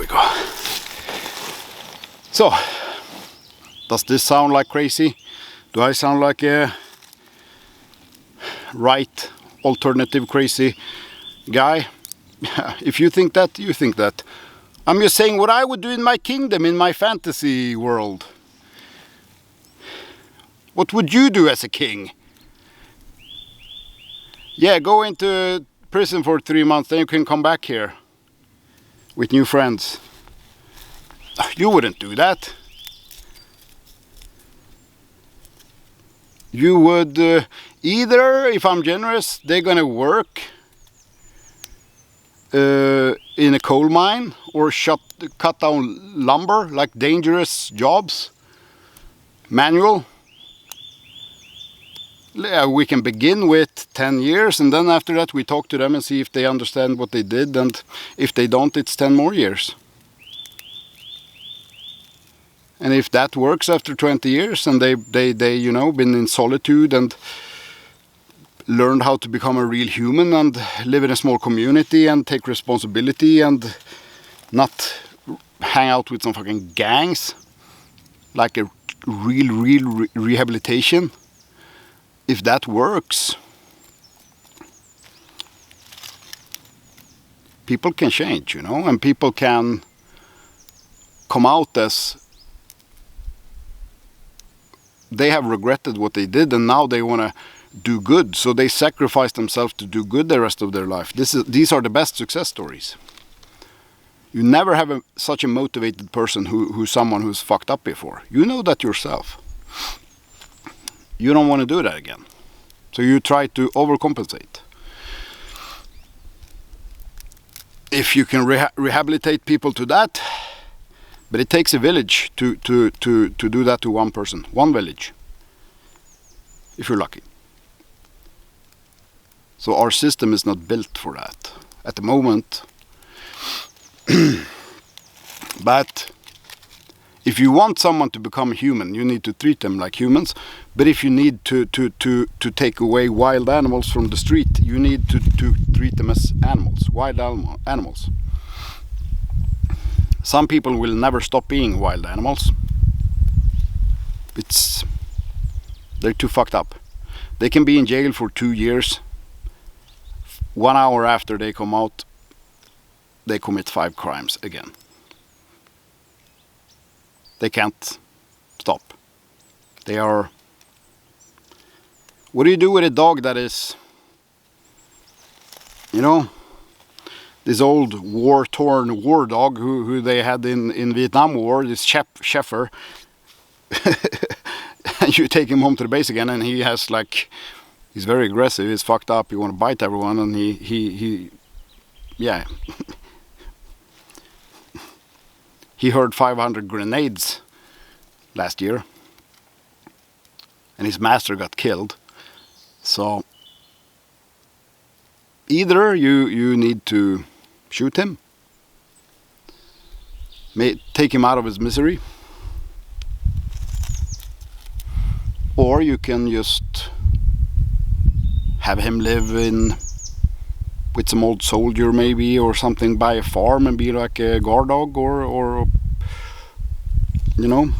go. So, does this sound like crazy? Do I sound like a right, alternative crazy guy? If you think that, you think that. I'm just saying what I would do in my kingdom, in my fantasy world. What would you do as a king? Yeah, go into prison for 3 months, then you can come back here with new friends. You wouldn't do that. You would either, if I'm generous, they're gonna work in a coal mine or cut down lumber, like dangerous jobs, manual. Yeah, we can begin with 10 years, and then after that we talk to them and see if they understand what they did, and if they don't, it's 10 more years. And if that works after 20 years and they you know, been in solitude and learned how to become a real human and live in a small community and take responsibility and not hang out with some fucking gangs, like a real rehabilitation, if that works, people can change, you know, and people can come out as they have regretted what they did and now they want to do good, so they sacrifice themselves to do good the rest of their life. These are the best success stories. You never have such a motivated person who's someone who's fucked up before. You know that yourself. You don't want to do that again, so you try to overcompensate. If you can rehabilitate people to that, but it takes a village to do that to one person, one village, if you're lucky. So our system is not built for that at the moment. But if you want someone to become human, you need to treat them like humans. But if you need to take away wild animals from the street, you need to treat them as animals, wild animals. Some people will never stop being wild animals. They're too fucked up. They can be in jail for 2 years. 1 hour after they come out, they commit 5 crimes again. They can't stop. They are... What do you do with a dog that is, you know, this old war-torn war dog who they had in Vietnam War, this Sheffer. And you take him home to the base again and he has like, he's very aggressive, he's fucked up, he want to bite everyone, and he yeah. He heard 500 grenades last year. And his master got killed. So either you need to shoot him, take him out of his misery, or you can just have him live with some old soldier maybe or something by a farm and be like a guard dog, or you know,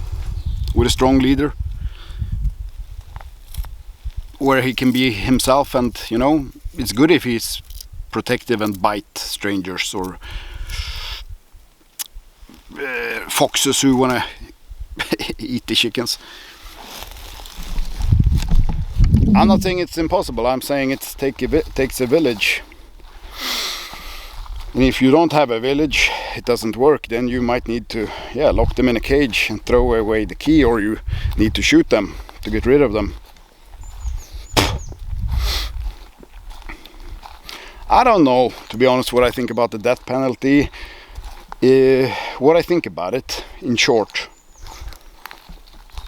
with a strong leader where he can be himself. And you know, it's good if he's protective and bite strangers or foxes who want to eat the chickens. I'm not saying it's impossible, I'm saying it takes a village. And if you don't have a village, it doesn't work. Then you might need to lock them in a cage and throw away the key, or you need to shoot them to get rid of them. I don't know, to be honest, what I think about the death penalty. What I think about it, in short,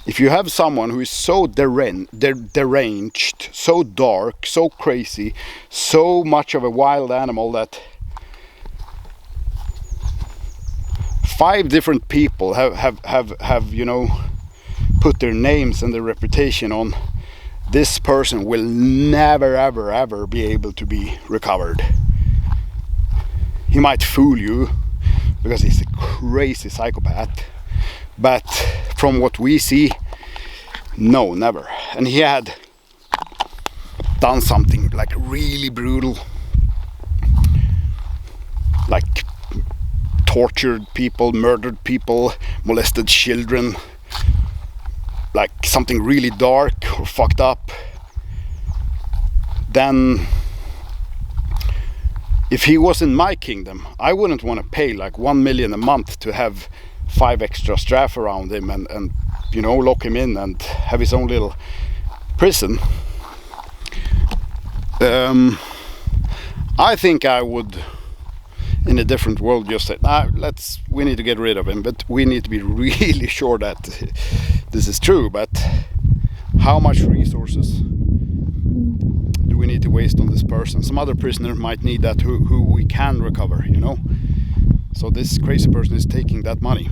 if you have someone who is so deranged, so dark, so crazy, so much of a wild animal that 5 different people have you know, put their names and their reputation on, this person will never ever be able to be recovered. He might fool you, because he's a crazy psychopath. But from what we see, no, never. And he had done something like really brutal, like tortured people, murdered people, molested children, like something really dark or fucked up. Then if he was in my kingdom, I wouldn't want to pay like 1 million a month to have 5 extra staff around him and you know, lock him in and have his own little prison. I think I would, in a different world, just say, we need to get rid of him, but we need to be really sure that this is true. But how much resources do we need to waste on this person? Some other prisoner might need that who we can recover, you know. So this crazy person is taking that money.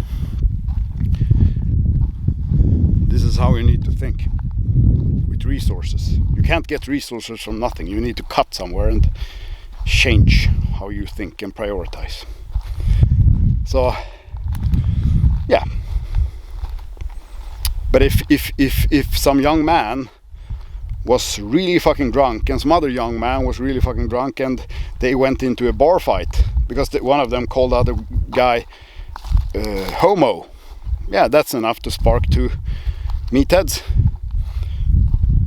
This is how you need to think with resources. You can't get resources from nothing. You need to cut somewhere and change how you think and prioritize. So yeah. But if some young man was really fucking drunk and some other young man was really fucking drunk and they went into a bar fight because one of them called the other guy homo, yeah, that's enough to spark 2 meatheads.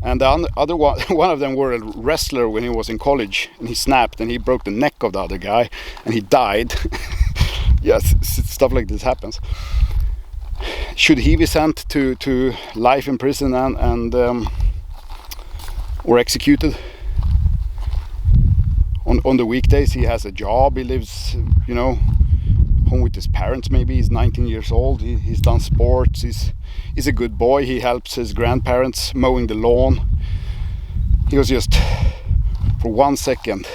And the other one of them were a wrestler when he was in college, and he snapped and he broke the neck of the other guy and he died. Yes, stuff like this happens. Should he be sent to life in prison and or executed? On the weekdays he has a job, he lives, you know, home with his parents. Maybe he's 19 years old, he's done sports, he's a good boy, he helps his grandparents mowing the lawn. He was just, for 1 second,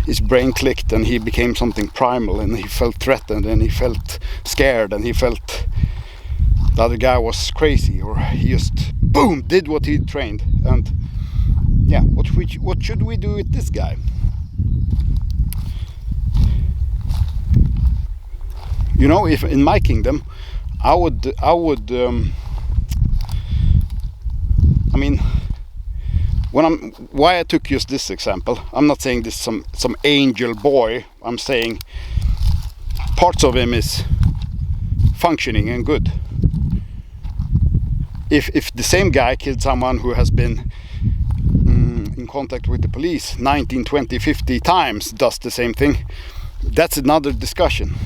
his brain clicked and he became something primal, and he felt threatened and he felt scared and he felt the other guy was crazy, or he just boom did what he trained. And yeah, what should we do with this guy? You know, if in my kingdom, I would. I mean, why I took just this example. I'm not saying this some angel boy. I'm saying parts of him is functioning and good. If the same guy killed someone who has been in contact with the police 19, 20, 50 times, does the same thing, that's another discussion.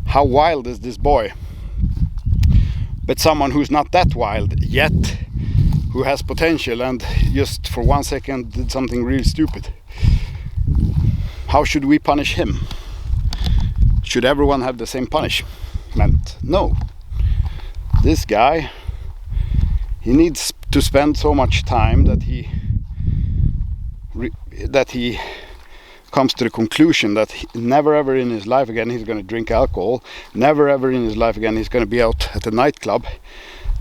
How wild is this boy? But someone who's not that wild yet, who has potential and just for 1 second did something really stupid, how should we punish him? Should everyone have the same punishment? No. This guy, he needs to spend so much time that he comes to the conclusion that never ever in his life again he's going to drink alcohol, never ever in his life again he's going to be out at a nightclub,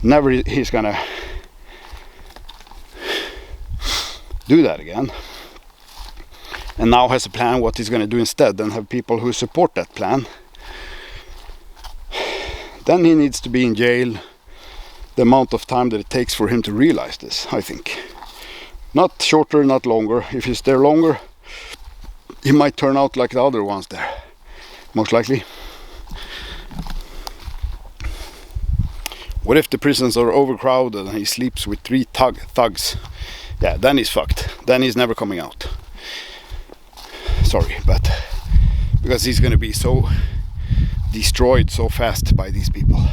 never he's going to do that again, and now has a plan what he's going to do instead, and have people who support that plan. Then he needs to be in jail the amount of time that it takes for him to realize this, I think. Not shorter, not longer. If he's there longer, he might turn out like the other ones there, most likely. What if the prisons are overcrowded and he sleeps with 3 thugs? Yeah, then he's fucked. Then he's never coming out. Sorry, but because he's gonna be so destroyed so fast by these people.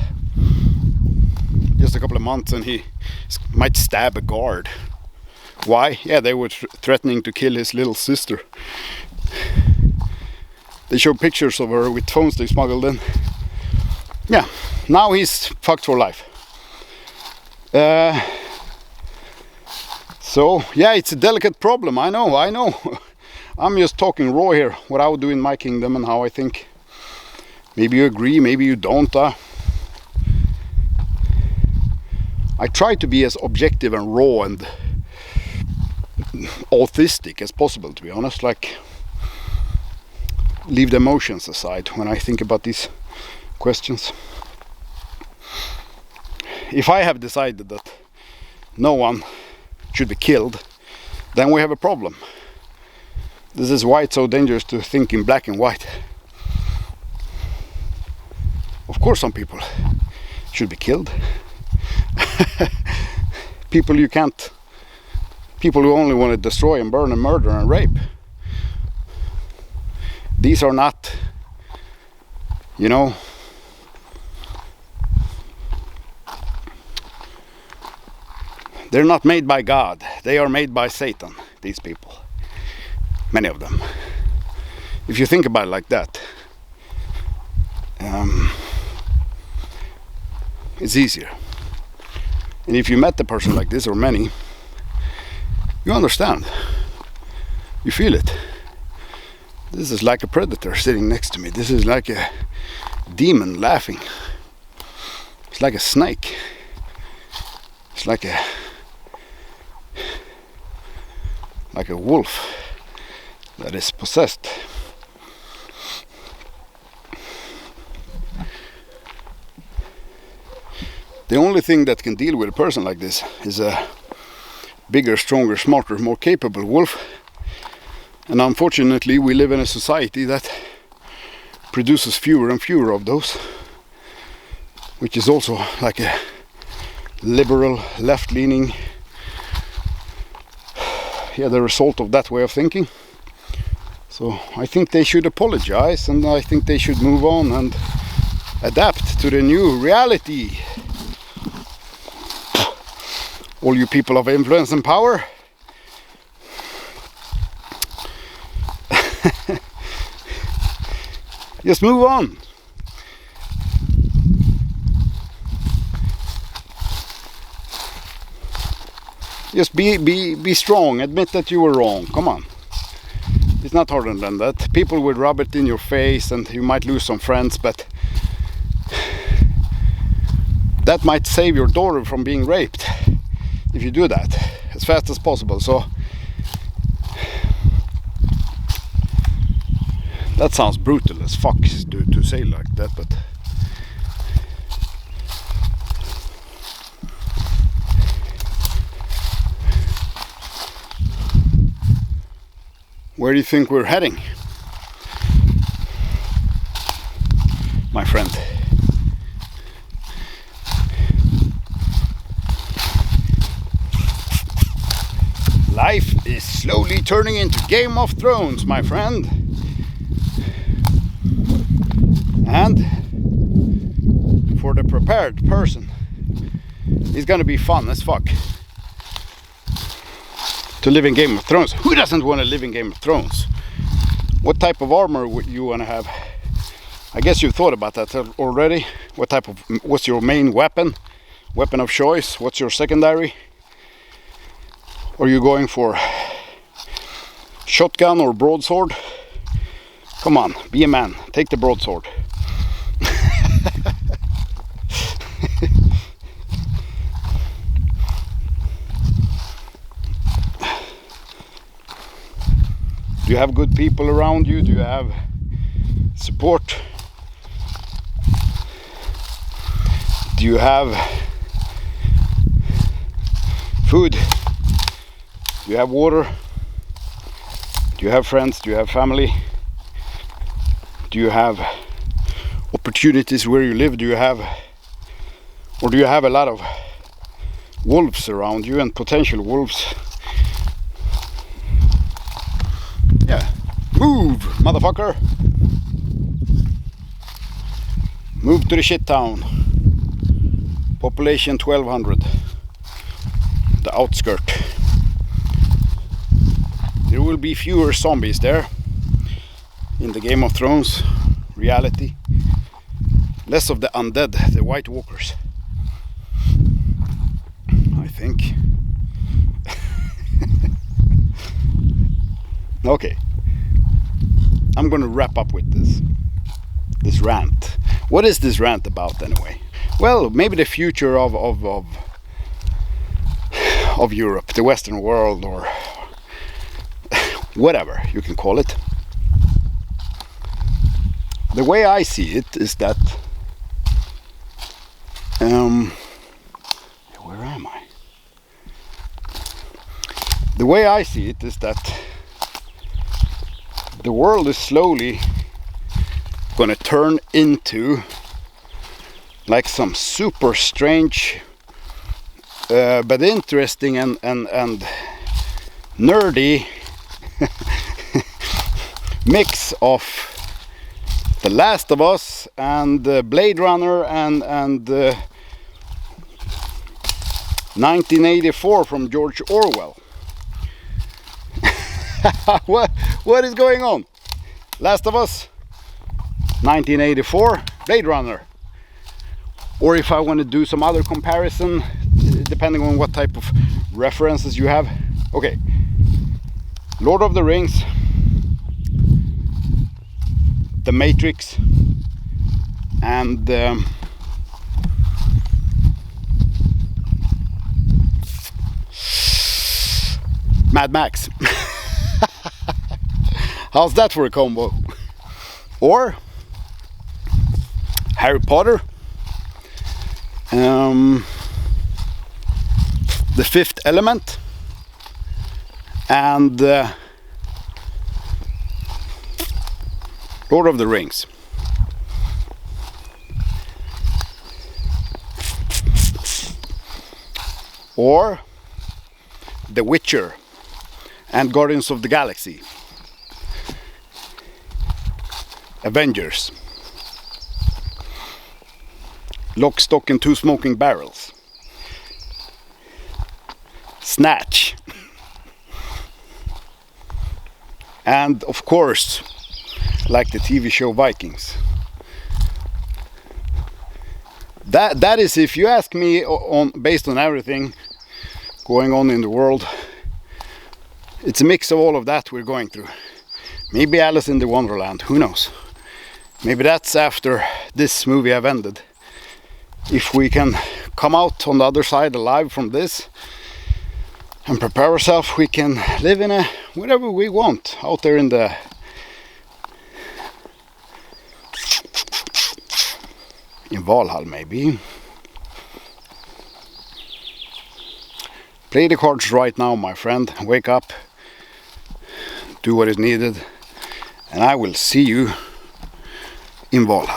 Just a couple of months and he might stab a guard. Why? Yeah, they were threatening to kill his little sister. They showed pictures of her with phones they smuggled in. Yeah, now he's fucked for life. So yeah, it's a delicate problem. I know. I'm just talking raw here, what I would do in my kingdom and how I think. Maybe you agree, maybe you don't. I try to be as objective and raw and authentic as possible, to be honest. Like, leave the emotions aside when I think about these questions. If I have decided that no one should be killed, then we have a problem. This is why it's so dangerous to think in black and white. Of course some people should be killed. People who only want to destroy and burn and murder and rape. These are not, they're not made by God. They are made by Satan, these people. Many of them. If you think about it like that, it's easier. And if you met a person like this, or many, you understand. You feel it. This is like a predator sitting next to me. This is like a demon laughing. It's like a snake. It's like a wolf that is possessed. The only thing that can deal with a person like this is a bigger, stronger, smarter, more capable wolf. And unfortunately we live in a society that produces fewer and fewer of those, which is also like a liberal, left-leaning, the result of that way of thinking. So I think they should apologize, and I think they should move on and adapt to the new reality. All you people of influence and power, just move on. Just be strong. Admit that you were wrong. Come on. It's not harder than that. People will rub it in your face, and you might lose some friends, but that might save your daughter from being raped if you do that as fast as possible. So that sounds brutal as fuck to say like that, but where do you think we're heading, my friend? Life is slowly turning into Game of Thrones, my friend. And for the prepared person, it's gonna be fun as fuck to live in Game of Thrones. Who doesn't want to live in Game of Thrones? What type of armor would you want to have? I guess you've thought about that already. What's your main weapon of choice? What's your secondary? Are you going for shotgun or broadsword? Come on, be a man. Take the broadsword. Do you have good people around you? Do you have support? Do you have food? Do you have water? Do you have friends? Do you have family? Do you have opportunities where you live? Do you have a lot of wolves around you, and potential wolves? Yeah, move, motherfucker. Move to the shit town. Population 1200. The outskirt. There will be fewer zombies there in the Game of Thrones reality. Less of the undead, the White Walkers, I think. Okay, I'm gonna wrap up with this rant. What is this rant about anyway? Well, maybe the future of Europe, the Western world, or whatever you can call it. The way I see it is that where am I? The way I see it is that the world is slowly gonna turn into like some super strange but interesting and nerdy mix of The Last of Us and Blade Runner and 1984 from George Orwell. What is going on? Last of Us, 1984, Blade Runner. Or if I want to do some other comparison, depending on what type of references you have. Okay, Lord of the Rings, The Matrix, and Mad Max. How's that for a combo? Or Harry Potter, The Fifth Element, and Lord of the Rings. Or The Witcher and Guardians of the Galaxy. Avengers. Lock, Stock and Two Smoking Barrels. Snatch. And of course, like the TV show Vikings. That is, if you ask me, based on everything going on in the world, it's a mix of all of that we're going through. Maybe Alice in the Wonderland, who knows? Maybe that's after this movie have ended. If we can come out on the other side alive from this and prepare ourselves, we can live in whatever we want out there in the Valhall, maybe. Play the cards right now, my friend. Wake up, do what is needed, and I will see you in Valhall.